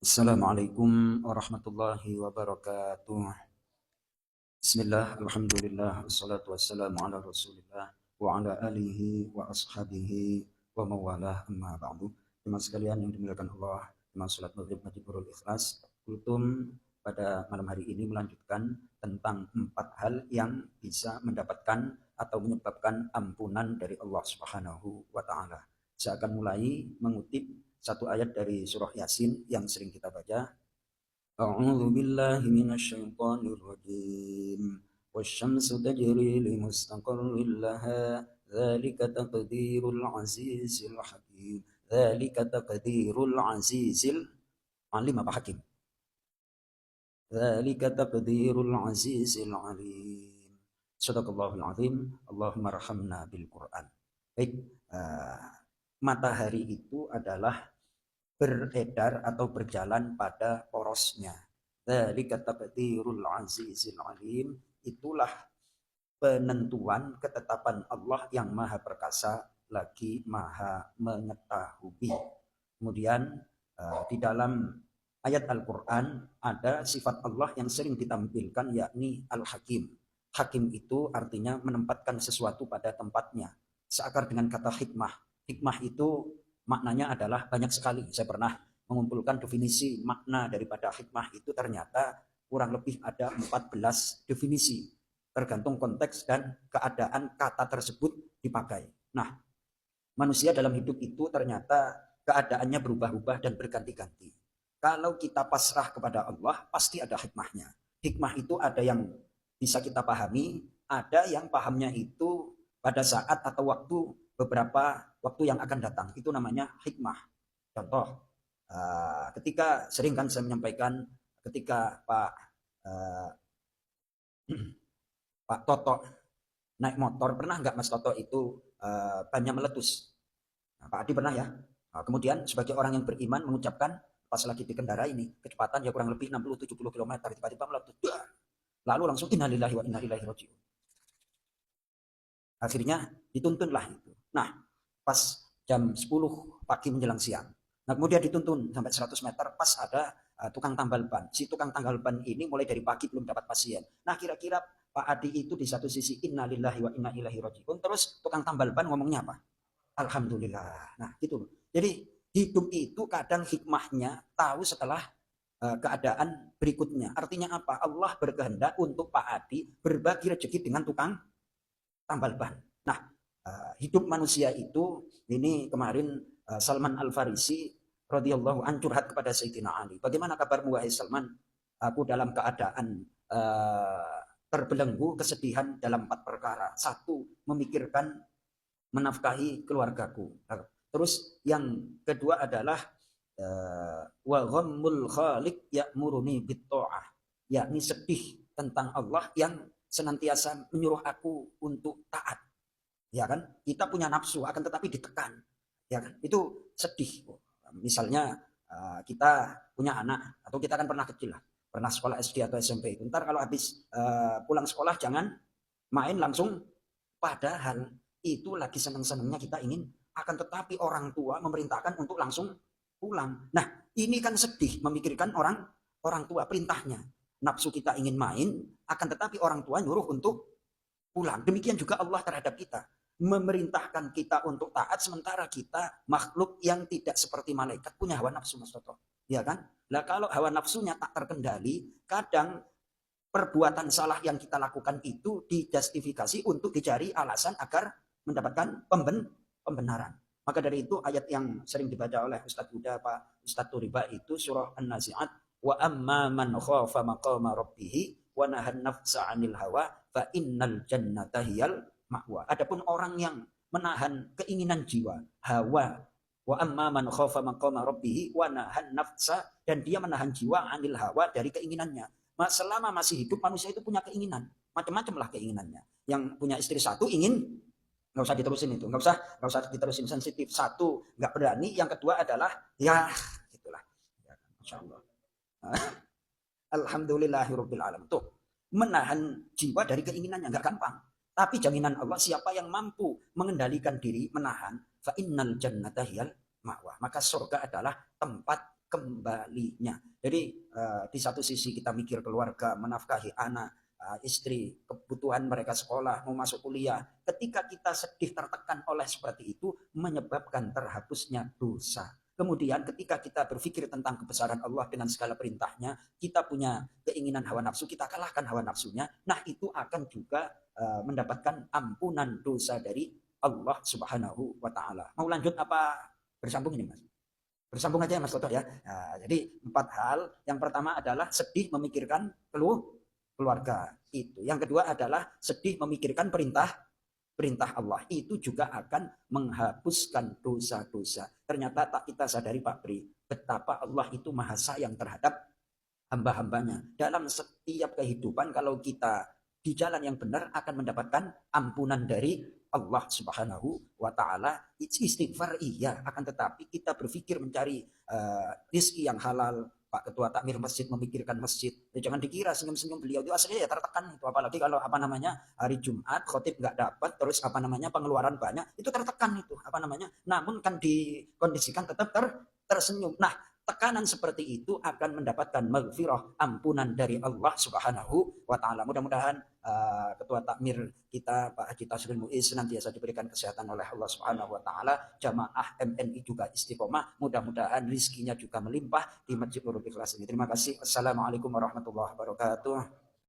Assalamualaikum warahmatullahi wabarakatuh. Bismillah, alhamdulillah, wassalatu wassalamu ala rasulillah wa ala alihi wa ashabihi wa mawalah amma ba'du. Teman sekalian yang dimuliakan Allah, teman salat maghrib Majibur Ikhlas, kultum pada malam hari ini melanjutkan tentang 4 hal yang bisa mendapatkan atau menyebabkan ampunan dari Allah Subhanahu wa taala. Saya akan mulai mengutip satu ayat dari surah Yasin yang sering kita baca. A'udzu billahi minasyaitonir rajim. Wasyamsu tajri limustaqarrin laha. Dzalika taqdirul azizil hakim. Dzalika taqdirul azizil alim apa hakim? Dzalika taqdirul azizil alim. Shadaqallahul azim. Allahumma rahamna bil Qur'an. Baik, matahari itu adalah beredar atau berjalan pada porosnya. Dzalika taqdirul azizil alim, itulah penentuan ketetapan Allah yang maha perkasa lagi maha mengetahui. Kemudian di dalam ayat Al-Quran ada sifat Allah yang sering ditampilkan, yakni Al-Hakim. Hakim itu artinya menempatkan sesuatu pada tempatnya, seakar dengan kata hikmah. Hikmah itu maknanya adalah banyak sekali. Saya pernah mengumpulkan definisi makna daripada hikmah itu, ternyata kurang lebih ada 14 definisi, tergantung konteks dan keadaan kata tersebut dipakai. Nah, manusia dalam hidup itu ternyata keadaannya berubah-ubah dan berganti-ganti. Kalau kita pasrah kepada Allah, pasti ada hikmahnya. Hikmah itu ada yang bisa kita pahami, ada yang pahamnya itu pada saat atau waktu, beberapa waktu yang akan datang. Itu namanya hikmah. Contoh, ketika sering kan saya menyampaikan, ketika Pak Toto naik motor, pernah nggak Mas Toto itu bannya meletus? Nah, Pak Adi pernah ya. Nah, kemudian sebagai orang yang beriman mengucapkan, pas lagi dikendara ini, kecepatan ya kurang lebih 60-70 km, tiba-tiba meletus. Lalu langsung innalillahi wa inna ilaihi raji'un. Akhirnya dituntunlah itu. Nah, pas jam 10 pagi menjelang siang. Nah, kemudian dituntun sampai 100 meter, pas ada tukang tambal ban. Si tukang tambal ban ini mulai dari pagi belum dapat pasien. Nah, kira-kira Pak Adi itu di satu sisi innalillahi wa inna ilaihi raji'un, terus tukang tambal ban ngomongnya apa? Alhamdulillah. Nah, gitu. Jadi hidup itu kadang hikmahnya tahu setelah keadaan berikutnya. Artinya apa? Allah berkehendak untuk Pak Adi berbagi rezeki dengan tukang tambal ban. Nah, hidup manusia itu, ini kemarin Salman Al-Farisi radhiyallahu an curhat kepada Sayyidina Ali. Bagaimana kabarmu wahai Salman? Aku dalam keadaan terbelenggu kesedihan dalam 4 perkara. 1, memikirkan menafkahi keluargaku. Terus yang kedua adalah wa ghammul khaliq ya'muruni bit ta'ah, yakni sedih tentang Allah yang senantiasa menyuruh aku untuk taat. Ya kan? Kita punya nafsu akan tetapi ditekan. Ya kan? Itu sedih. Misalnya kita punya anak, atau kita kan pernah kecil lah, pernah sekolah SD atau SMP. Ntar kalau habis pulang sekolah jangan main langsung, padahal itu lagi senang-senangnya kita ingin, akan tetapi orang tua memerintahkan untuk langsung pulang. Nah, ini kan sedih memikirkan orang tua perintahnya. Nafsu kita ingin main, akan tetapi orang tua nyuruh untuk pulang. Demikian juga Allah terhadap kita. Memerintahkan kita untuk taat, sementara kita makhluk yang tidak seperti malaikat, punya hawa nafsu, Mas Toto. Ya kan? Nah, kalau hawa nafsunya tak terkendali, kadang perbuatan salah yang kita lakukan itu dijustifikasi untuk dicari alasan agar mendapatkan pembenaran. Maka dari itu ayat yang sering dibaca oleh Ustadz Huda, Pak Ustadz Turiba, itu surah An-Nazi'at. Wa amma man khafa maqama rabbih wa nahan nafsa 'anil hawa fa innal jannata hiyal ma'wa. Adapun orang yang menahan keinginan jiwa, hawa, wa amma man khafa maqama rabbih wa nahan nafsa, dan dia menahan jiwa 'anil hawa, dari keinginannya. Selama masih hidup, manusia itu punya keinginan, macam-macam lah keinginannya. Yang punya istri satu ingin, nggak usah diterusin itu, nggak usah diterusin, sensitif. Satu, nggak berani. Yang kedua adalah ya gitulah. Ya, Masya Allah. Alhamdulillahirabbil alamin. Tuh, menahan jiwa dari keinginannya nggak gampang. Tapi jaminan Allah, siapa yang mampu mengendalikan diri, menahan, fa innal jannata hiyal ma'wa, maka surga adalah tempat kembalinya. Jadi di satu sisi kita mikir keluarga, menafkahi anak, istri, kebutuhan mereka sekolah, mau masuk kuliah. Ketika kita sedih tertekan oleh seperti itu, menyebabkan terhapusnya dosa. Kemudian ketika kita berpikir tentang kebesaran Allah dengan segala perintahnya, kita punya keinginan hawa nafsu, kita kalahkan hawa nafsunya. Nah itu akan juga mendapatkan ampunan dosa dari Allah Subhanahu wa Ta'ala. Mau lanjut apa bersambung ini, Mas? Bersambung aja ya, Mas Toto ya. Nah, jadi 4 hal. Yang pertama adalah sedih memikirkan keluarga. Itu. Yang kedua adalah sedih memikirkan perintah Allah. Itu juga akan menghapuskan dosa-dosa. Ternyata tak kita sadari Pak Pri, betapa Allah itu maha sayang terhadap hamba-hambanya. Dalam setiap kehidupan kalau kita di jalan yang benar akan mendapatkan ampunan dari Allah Subhanahu wa Ta'ala. Istighfar iya, akan tetapi kita berpikir mencari rizki yang halal. Pak Ketua Takmir Masjid memikirkan masjid. Ya, jangan dikira senyum-senyum beliau itu aslinya ya tertekan itu. Apalagi kalau hari Jumat khotib nggak dapat, terus pengeluaran banyak, itu tertekan itu Namun kan dikondisikan tetap tersenyum. Nah, tekanan seperti itu akan mendapatkan maghfirah, ampunan dari Allah Subhanahu wa Ta'ala. Mudah-mudahan Ketua Takmir kita Pak Haji Tasril Muiz senantiasa diberikan kesehatan oleh Allah Subhanahu wa Ta'ala. Jamaah MNI juga istiqomah. Mudah-mudahan rizkinya juga melimpah di Masjid Nurul Ikhlas ini. Terima kasih. Assalamualaikum warahmatullahi wabarakatuh.